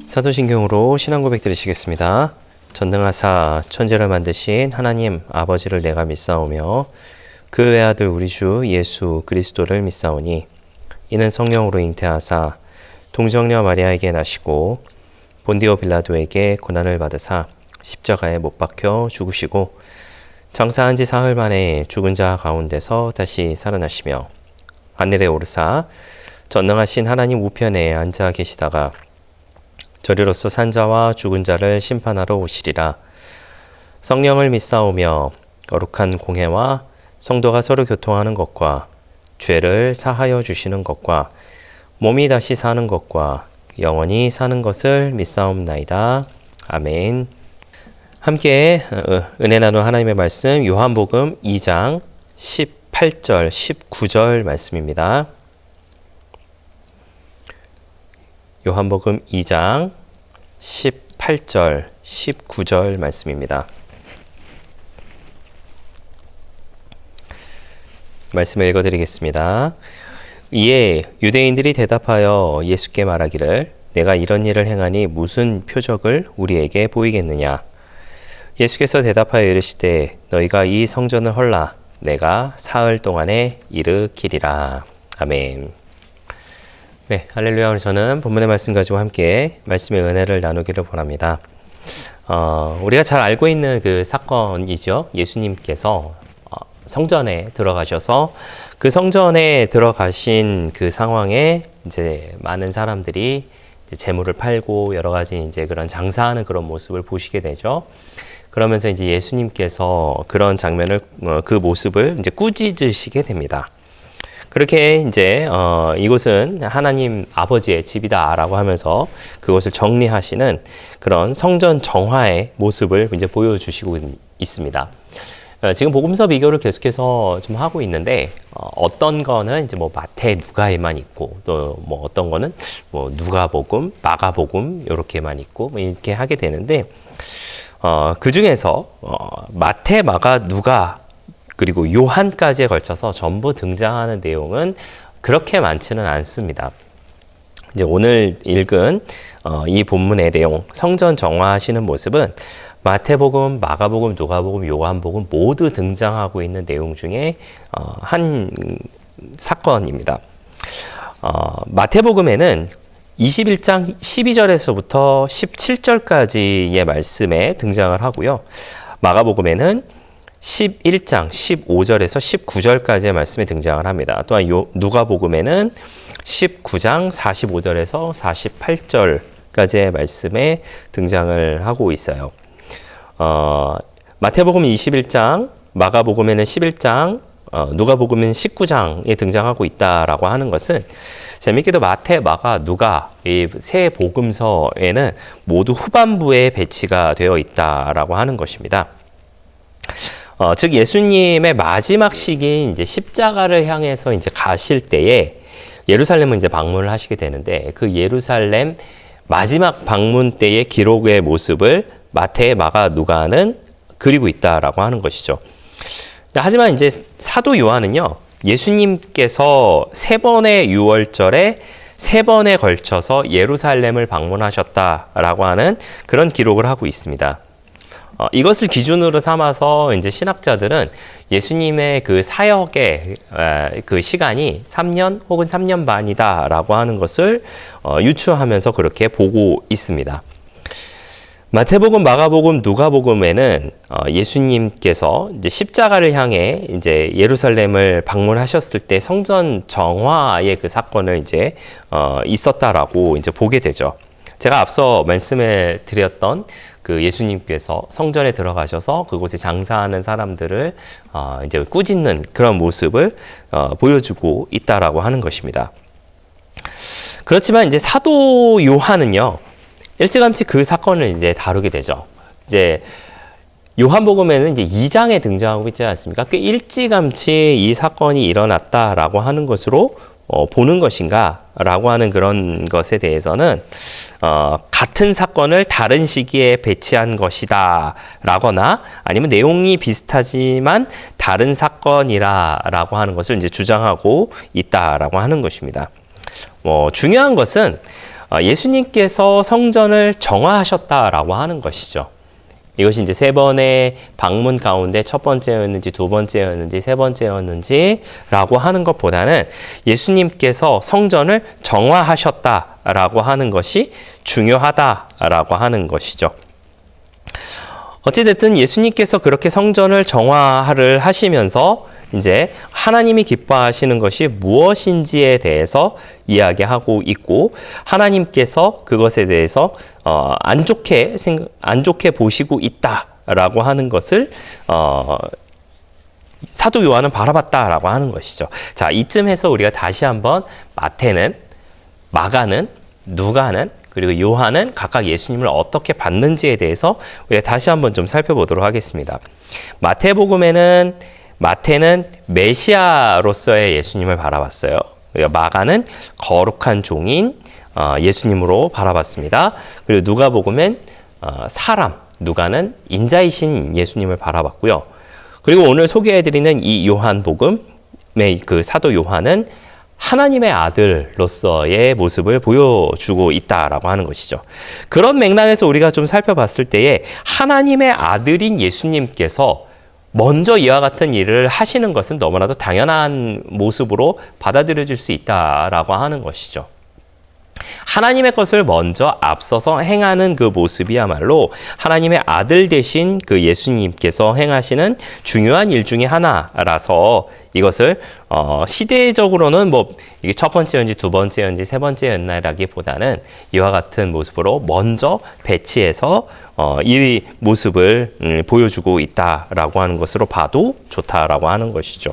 사도신경으로 신앙 고백 드리시겠습니다. 전능하사 천지를 만드신 하나님 아버지를 내가 믿사오며 그 외아들 우리 주 예수 그리스도를 믿사오니 이는 성령으로 잉태하사 동정녀 마리아에게 나시고 본디오 빌라도에게 고난을 받으사 십자가에 못 박혀 죽으시고 장사한 지 사흘 만에 죽은 자 가운데서 다시 살아나시며 하늘에 오르사 전능하신 하나님 우편에 앉아 계시다가 저리로서 산 자와 죽은 자를 심판하러 오시리라. 성령을 믿사오며 거룩한 공회와 성도가 서로 교통하는 것과 죄를 사하여 주시는 것과 몸이 다시 사는 것과 영원히 사는 것을 믿사옵나이다. 아멘. 함께 은혜 나누 하나님의 말씀 요한복음 2장 18절 19절 말씀입니다. 요한복음 2장 18절 19절 말씀입니다. 말씀을 읽어드리겠습니다. 이에 유대인들이 대답하여 예수께 말하기를 내가 이런 일을 행하니 무슨 표적을 우리에게 보이겠느냐. 예수께서 대답하여 이르시되 너희가 이 성전을 헐라 내가 사흘 동안에 일으키리라. 아멘. 네, 할렐루야. 오늘 저는 본문의 말씀 가지고 함께 말씀의 은혜를 나누기를 원합니다. 우리가 잘 알고 있는 그 사건이죠. 예수님께서 성전에 들어가셔서 그 성전에 들어가신 그 상황에 이제 많은 사람들이 이제 재물을 팔고 여러 가지 이제 그런 장사하는 그런 모습을 보시게 되죠. 그러면서 이제 예수님께서 그런 장면을 그 모습을 이제 꾸짖으시게 됩니다. 그렇게 이제 이곳은 하나님 아버지의 집이다라고 하면서 그것을 정리하시는 그런 성전 정화의 모습을 이제 보여주시고 있습니다. 지금 복음서 비교를 계속해서 좀 하고 있는데 어떤 거는 이제 뭐 마태, 누가에만 있고 또 뭐 어떤 거는 뭐 누가복음, 마가복음 이렇게만 있고 뭐 이렇게 하게 되는데 그 중에서 마태, 마가, 누가 그리고 요한까지에 걸쳐서 전부 등장하는 내용은 그렇게 많지는 않습니다. 이제 오늘 읽은 이 본문의 내용, 성전 정화하시는 모습은 마태복음, 마가복음, 누가복음, 요한복음 모두 등장하고 있는 내용 중에 한 사건입니다. 마태복음에는 21장 12절에서부터 17절까지의 말씀에 등장을 하고요. 마가복음에는 11장 15절에서 19절까지의 말씀에 등장을 합니다. 또한 누가복음에는 19장 45절에서 48절까지의 말씀에 등장을 하고 있어요. 마태복음은 21장, 마가복음에는 11장, 누가복음은 19장에 등장하고 있다라고 하는 것은 재밌게도 마태, 마가, 누가 이 세 복음서에는 모두 후반부에 배치가 되어 있다라고 하는 것입니다. 즉 예수님의 마지막 시기인 이제 십자가를 향해서 이제 가실 때에 예루살렘을 이제 방문을 하시게 되는데 그 예루살렘 마지막 방문 때의 기록의 모습을 마태, 마가, 누가는 그리고 있다라고 하는 것이죠. 하지만 이제 사도 요한은요, 예수님께서 세 번의 유월절에 세 번에 걸쳐서 예루살렘을 방문하셨다라고 하는 그런 기록을 하고 있습니다. 이것을 기준으로 삼아서 이제 신학자들은 예수님의 그 사역의 그 시간이 3년 혹은 3년 반이다라고 하는 것을 유추하면서 그렇게 보고 있습니다. 마태복음, 마가복음, 누가복음에는 예수님께서 이제 십자가를 향해 이제 예루살렘을 방문하셨을 때 성전 정화의 그 사건을 이제 있었다라고 이제 보게 되죠. 제가 앞서 말씀을 드렸던 그 예수님께서 성전에 들어가셔서 그곳에 장사하는 사람들을 이제 꾸짖는 그런 모습을 보여주고 있다라고 하는 것입니다. 그렇지만 이제 사도 요한은요, 일찌감치 그 사건을 이제 다루게 되죠. 이제 요한복음에는 이제 2장에 등장하고 있지 않습니까? 꽤 일찌감치 이 사건이 일어났다라고 하는 것으로 보는 것인가? 라고 하는 그런 것에 대해서는 같은 사건을 다른 시기에 배치한 것이다 라거나 아니면 내용이 비슷하지만 다른 사건이라 라고 하는 것을 이제 주장하고 있다라고 하는 것입니다. 중요한 것은 예수님께서 성전을 정화하셨다라고 하는 것이죠. 이것이 이제 세 번의 방문 가운데 첫 번째였는지 두 번째였는지 세 번째였는지라고 하는 것보다는 예수님께서 성전을 정화하셨다라고 하는 것이 중요하다라고 하는 것이죠. 어찌됐든 예수님께서 그렇게 성전을 정화를 하시면서 이제 하나님이 기뻐하시는 것이 무엇인지에 대해서 이야기하고 있고 하나님께서 그것에 대해서 안 좋게 보시고 있다라고 하는 것을 사도 요한은 바라봤다라고 하는 것이죠. 자, 이쯤에서 우리가 다시 한번 마태는, 마가는, 누가는 그리고 요한은 각각 예수님을 어떻게 봤는지에 대해서 우리가 다시 한번 좀 살펴보도록 하겠습니다. 마태는 메시아로서의 예수님을 바라봤어요. 마가는 거룩한 종인 예수님으로 바라봤습니다. 그리고 누가복음은 누가는 인자이신 예수님을 바라봤고요. 그리고 오늘 소개해드리는 이 요한복음의 그 사도 요한은 하나님의 아들로서의 모습을 보여주고 있다라고 하는 것이죠. 그런 맥락에서 우리가 좀 살펴봤을 때에 하나님의 아들인 예수님께서 먼저 이와 같은 일을 하시는 것은 너무나도 당연한 모습으로 받아들여질 수 있다라고 하는 것이죠. 하나님의 것을 먼저 앞서서 행하는 그 모습이야말로 하나님의 아들 되신 그 예수님께서 행하시는 중요한 일 중에 하나라서 이것을 시대적으로는 이게 첫 번째였는지 두 번째였는지 세 번째였나라기보다는 이와 같은 모습으로 먼저 배치해서 이 모습을 보여주고 있다라고 하는 것으로 봐도 좋다라고 하는 것이죠.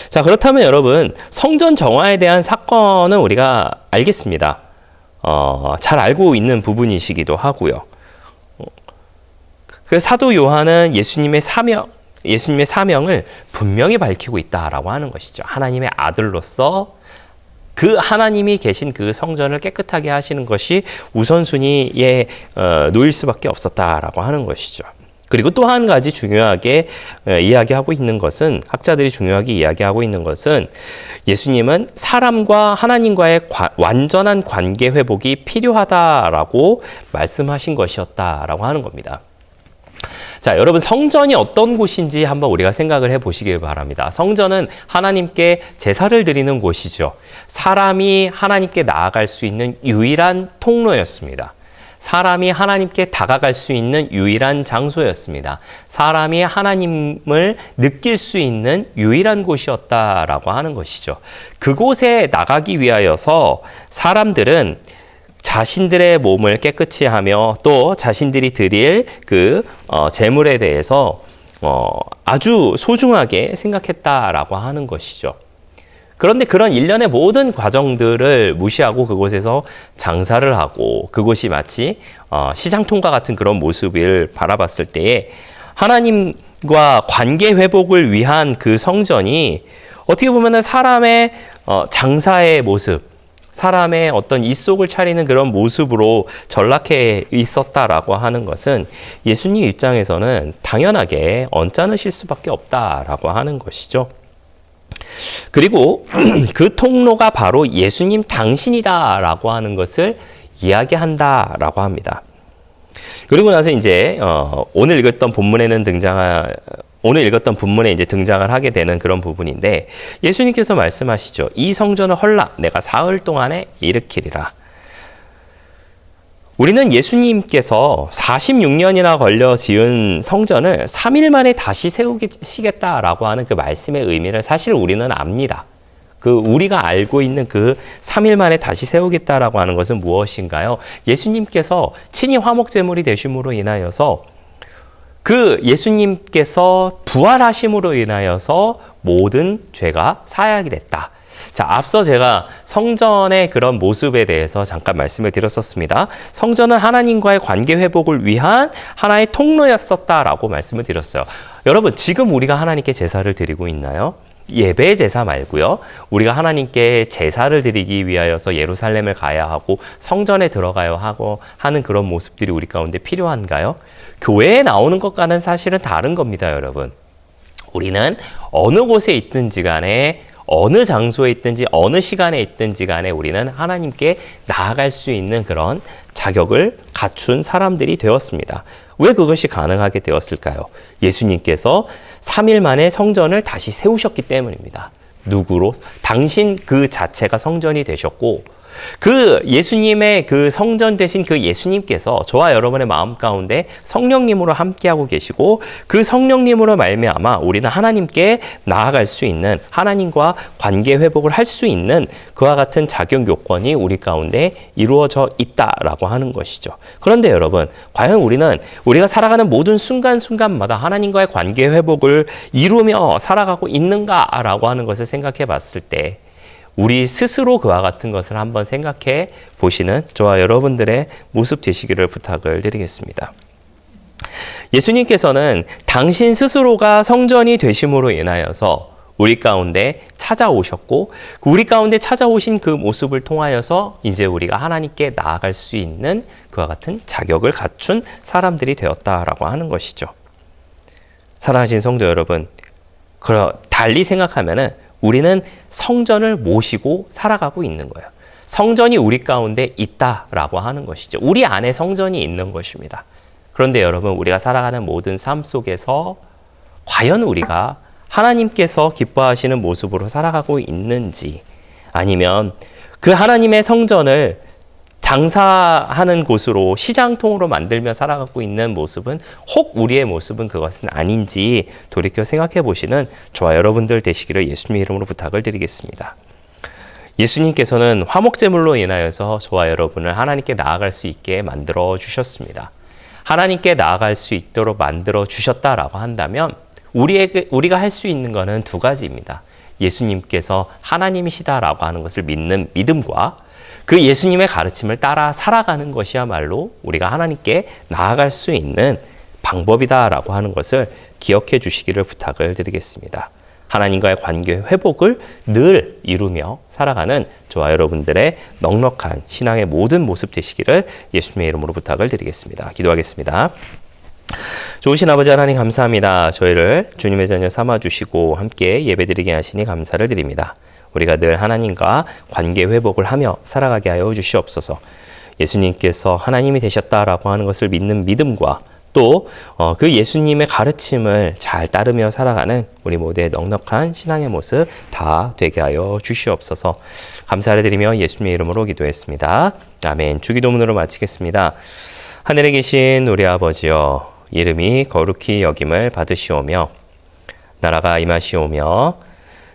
자, 그렇다면 여러분, 성전 정화에 대한 사건은 우리가 알겠습니다. 잘 알고 있는 부분이시기도 하고요. 그 사도 요한은 예수님의 사명을 분명히 밝히고 있다라고 하는 것이죠. 하나님의 아들로서 그 하나님이 계신 그 성전을 깨끗하게 하시는 것이 우선순위에 놓일 수밖에 없었다라고 하는 것이죠. 그리고 또 한 가지 중요하게 이야기하고 있는 것은, 학자들이 중요하게 이야기하고 있는 것은 예수님은 사람과 하나님과의 완전한 관계 회복이 필요하다라고 말씀하신 것이었다라고 하는 겁니다. 자, 여러분, 성전이 어떤 곳인지 한번 우리가 생각을 해보시길 바랍니다. 성전은 하나님께 제사를 드리는 곳이죠. 사람이 하나님께 나아갈 수 있는 유일한 통로였습니다. 사람이 하나님께 다가갈 수 있는 유일한 장소였습니다. 사람이 하나님을 느낄 수 있는 유일한 곳이었다라고 하는 것이죠. 그곳에 나가기 위하여서 사람들은 자신들의 몸을 깨끗이 하며 또 자신들이 드릴 그 제물에 대해서 아주 소중하게 생각했다라고 하는 것이죠. 그런데 그런 일련의 모든 과정들을 무시하고 그곳에서 장사를 하고 그곳이 마치 시장통과 같은 그런 모습을 바라봤을 때에 하나님과 관계 회복을 위한 그 성전이 어떻게 보면 사람의 장사의 모습, 사람의 어떤 입속을 차리는 그런 모습으로 전락해 있었다라고 하는 것은 예수님 입장에서는 당연하게 언짢으실 수밖에 없다라고 하는 것이죠. 그리고 그 통로가 바로 예수님 당신이다라고 하는 것을 이야기한다라고 합니다. 그리고 나서 이제 오늘 읽었던 본문에 이제 등장을 하게 되는 그런 부분인데, 예수님께서 말씀하시죠. 이 성전을 헐라 내가 사흘 동안에 일으키리라. 우리는 예수님께서 46년이나 걸려 지은 성전을 3일 만에 다시 세우시겠다라고 하는 그 말씀의 의미를 사실 우리는 압니다. 우리가 알고 있는 그 3일 만에 다시 세우겠다라고 하는 것은 무엇인가요? 예수님께서 친히 화목제물이 되심으로 인하여서 그 예수님께서 부활하심으로 인하여서 모든 죄가 사하게 됐다. 자, 앞서 제가 성전의 그런 모습에 대해서 잠깐 말씀을 드렸었습니다. 성전은 하나님과의 관계 회복을 위한 하나의 통로였었다라고 말씀을 드렸어요. 여러분, 지금 우리가 하나님께 제사를 드리고 있나요? 예배 제사 말고요. 우리가 하나님께 제사를 드리기 위하여서 예루살렘을 가야 하고 성전에 들어가야 하고 하는 그런 모습들이 우리 가운데 필요한가요? 교회에 나오는 것과는 사실은 다른 겁니다, 여러분. 우리는 어느 곳에 있든지 간에 어느 장소에 있든지 어느 시간에 있든지 간에 우리는 하나님께 나아갈 수 있는 그런 자격을 갖춘 사람들이 되었습니다. 왜 그것이 가능하게 되었을까요? 예수님께서 3일 만에 성전을 다시 세우셨기 때문입니다. 누구로? 당신 그 자체가 성전이 되셨고, 그 예수님의 그 성전 되신 그 예수님께서 저와 여러분의 마음 가운데 성령님으로 함께하고 계시고, 그 성령님으로 말미암아 우리는 하나님께 나아갈 수 있는, 하나님과 관계 회복을 할 수 있는 그와 같은 자격 요건이 우리 가운데 이루어져 있다라고 하는 것이죠. 그런데 여러분, 과연 우리가 살아가는 모든 순간순간마다 하나님과의 관계 회복을 이루며 살아가고 있는가라고 하는 것을 생각해 봤을 때, 우리 스스로 그와 같은 것을 한번 생각해 보시는 저와 여러분들의 모습 되시기를 부탁을 드리겠습니다. 예수님께서는 당신 스스로가 성전이 되심으로 인하여서 우리 가운데 찾아오셨고, 우리 가운데 찾아오신 그 모습을 통하여서 이제 우리가 하나님께 나아갈 수 있는 그와 같은 자격을 갖춘 사람들이 되었다라고 하는 것이죠. 사랑하신 성도 여러분, 달리 생각하면은 우리는 성전을 모시고 살아가고 있는 거예요. 성전이 우리 가운데 있다라고 하는 것이죠. 우리 안에 성전이 있는 것입니다. 그런데 여러분, 우리가 살아가는 모든 삶 속에서 과연 우리가 하나님께서 기뻐하시는 모습으로 살아가고 있는지, 아니면 그 하나님의 성전을 장사하는 곳으로, 시장통으로 만들며 살아가고 있는 모습은, 혹 우리의 모습은 그것은 아닌지 돌이켜 생각해 보시는 저와 여러분들 되시기를 예수님의 이름으로 부탁을 드리겠습니다. 예수님께서는 화목제물로 인하여서 저와 여러분을 하나님께 나아갈 수 있게 만들어 주셨습니다. 하나님께 나아갈 수 있도록 만들어 주셨다라고 한다면 우리가 할 수 있는 것은 두 가지입니다. 예수님께서 하나님이시다라고 하는 것을 믿는 믿음과 그 예수님의 가르침을 따라 살아가는 것이야말로 우리가 하나님께 나아갈 수 있는 방법이다라고 하는 것을 기억해 주시기를 부탁을 드리겠습니다. 하나님과의 관계 회복을 늘 이루며 살아가는 저와 여러분들의 넉넉한 신앙의 모든 모습 되시기를 예수님의 이름으로 부탁을 드리겠습니다. 기도하겠습니다. 좋으신 아버지 하나님, 감사합니다. 저희를 주님의 자녀 삼아주시고 함께 예배드리게 하시니 감사를 드립니다. 우리가 늘 하나님과 관계 회복을 하며 살아가게 하여 주시옵소서. 예수님께서 하나님이 되셨다라고 하는 것을 믿는 믿음과 또 그 예수님의 가르침을 잘 따르며 살아가는 우리 모두의 넉넉한 신앙의 모습 다 되게 하여 주시옵소서. 감사를 드리며 예수님의 이름으로 기도했습니다. 아멘. 주기도문으로 마치겠습니다. 하늘에 계신 우리 아버지여, 이름이 거룩히 여김을 받으시오며 나라가 임하시오며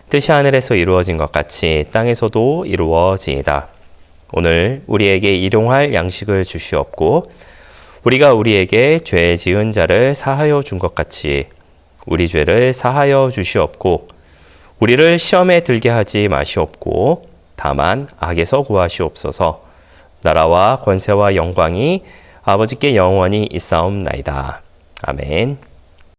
뜻이 하늘에서 이루어진 것 같이 땅에서도 이루어지이다. 오늘 우리에게 일용할 양식을 주시옵고 우리가 우리에게 죄 지은 자를 사하여 준 것 같이 우리 죄를 사하여 주시옵고 우리를 시험에 들게 하지 마시옵고 다만 악에서 구하시옵소서. 나라와 권세와 영광이 아버지께 영원히 있사옵나이다. 아멘.